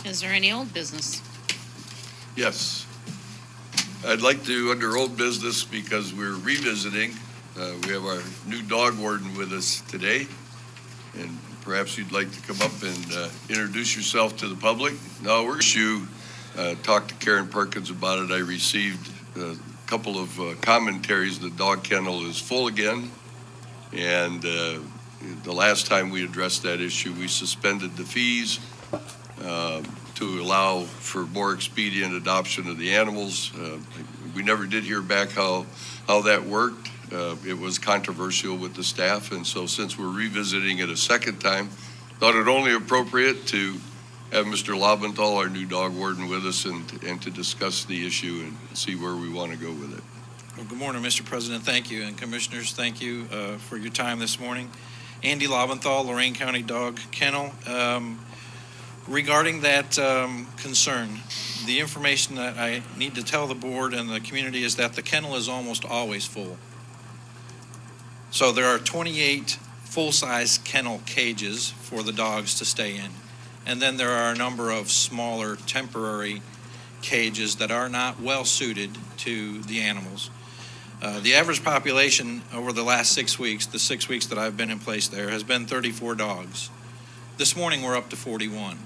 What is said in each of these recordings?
Is there any old business? Yes. I'd like to, under old business, because we're revisiting, we have our new dog warden with us today. And perhaps you'd like to come up and introduce yourself to the public. No, we're going to talk to Karen Perkins about it. I received a couple of commentaries. The dog kennel is full again. And the last time we addressed that issue, we suspended the fees to allow for more expedient adoption of the animals. We never did hear back how that worked. It was controversial with the staff, and so since we're revisiting it a second time, thought it only appropriate to have Mr. Laubenthal, our new dog warden, with us and to discuss the issue and see where we want to go with it. Well, good morning, Mr. President. Thank you, and commissioners, thank you for your time this morning. Andy Laubenthal, Lorain County Dog Kennel. Regarding that concern, the information that I need to tell the board and the community is that the kennel is almost always full. So there are 28 full-size kennel cages for the dogs to stay in. And then there are a number of smaller temporary cages that are not well suited to the animals. The average population over the last 6 weeks, the 6 weeks that I've been in place there, has been 34 dogs. This morning we're up to 41.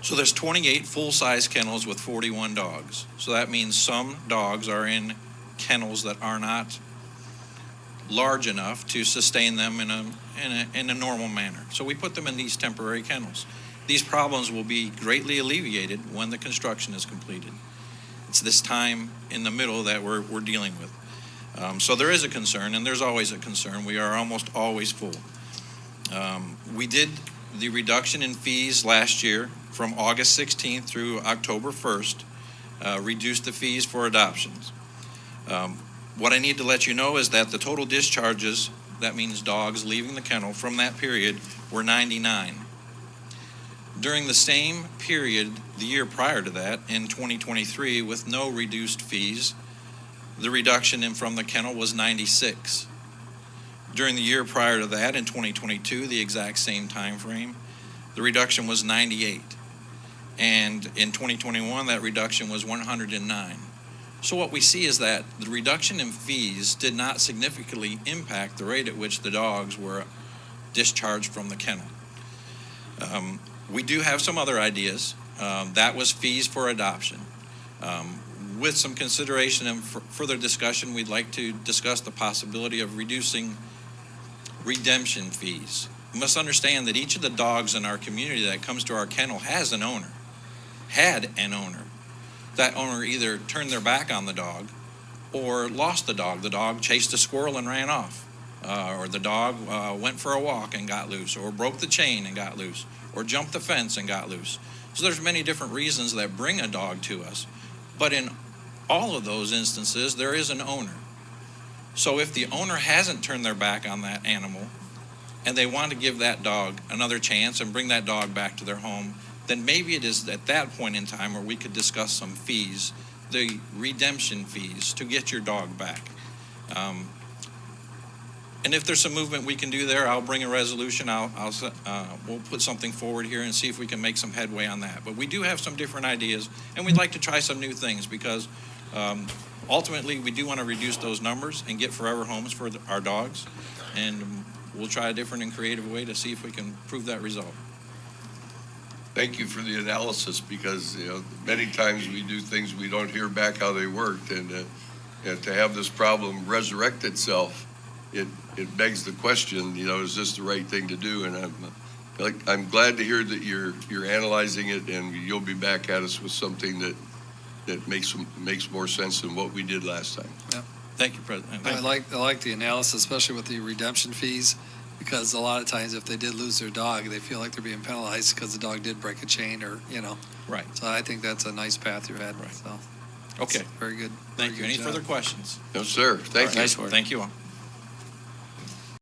So there's 28 full-size kennels with 41 dogs. So that means some dogs are in kennels that are not large enough to sustain them in a normal manner. So we put them in these temporary kennels. These problems will be greatly alleviated when the construction is completed. It's this time in the middle that we're dealing with. So there is a concern, and there's always a concern. We are almost always full. We did the reduction in fees last year from August 16th through October 1st, reduced the fees for adoptions. What I need to let you know is that the total discharges, that means dogs leaving the kennel from that period, were 99. During the same period, the year prior to that, in 2023, with no reduced fees, the reduction from the kennel was 96. During the year prior to that, in 2022, the exact same time frame, the reduction was 98. And in 2021, that reduction was 109. So what we see is that the reduction in fees did not significantly impact the rate at which the dogs were discharged from the kennel. We do have some other ideas. That was fees for adoption. With some consideration and further discussion, we'd like to discuss the possibility of reducing redemption fees. You must understand that each of the dogs in our community that comes to our kennel had an owner. That owner either turned their back on the dog or lost the dog. The dog chased a squirrel and ran off. Or the dog went for a walk and got loose, or broke the chain and got loose, or jumped the fence and got loose. So there's many different reasons that bring a dog to us. But in all of those instances, there is an owner. So if the owner hasn't turned their back on that animal and they want to give that dog another chance and bring that dog back to their home, then maybe it is at that point in time where we could discuss some fees, the redemption fees, to get your dog back. And if there's some movement we can do there, I'll bring a resolution. We'll put something forward here and see if we can make some headway on that. But we do have some different ideas, and we'd like to try some new things because ultimately we do want to reduce those numbers and get forever homes for our dogs. And we'll try a different and creative way to see if we can prove that result. Thank you for the analysis, because many times we do things we don't hear back how they worked, and to have this problem resurrect itself, it begs the question, is this the right thing to do? And I'm glad to hear that you're analyzing it, and you'll be back at us with something that makes more sense than what we did last time. Yeah. Thank you, President. I like the analysis, especially with the redemption fees, because a lot of times if they did lose their dog, they feel like they're being penalized because the dog did break a chain or. Right. So I think that's a nice path you had. Right. So. Okay. Very good. Thank you. Any further questions? No, sir. Thank you. Nice work. Thank you all.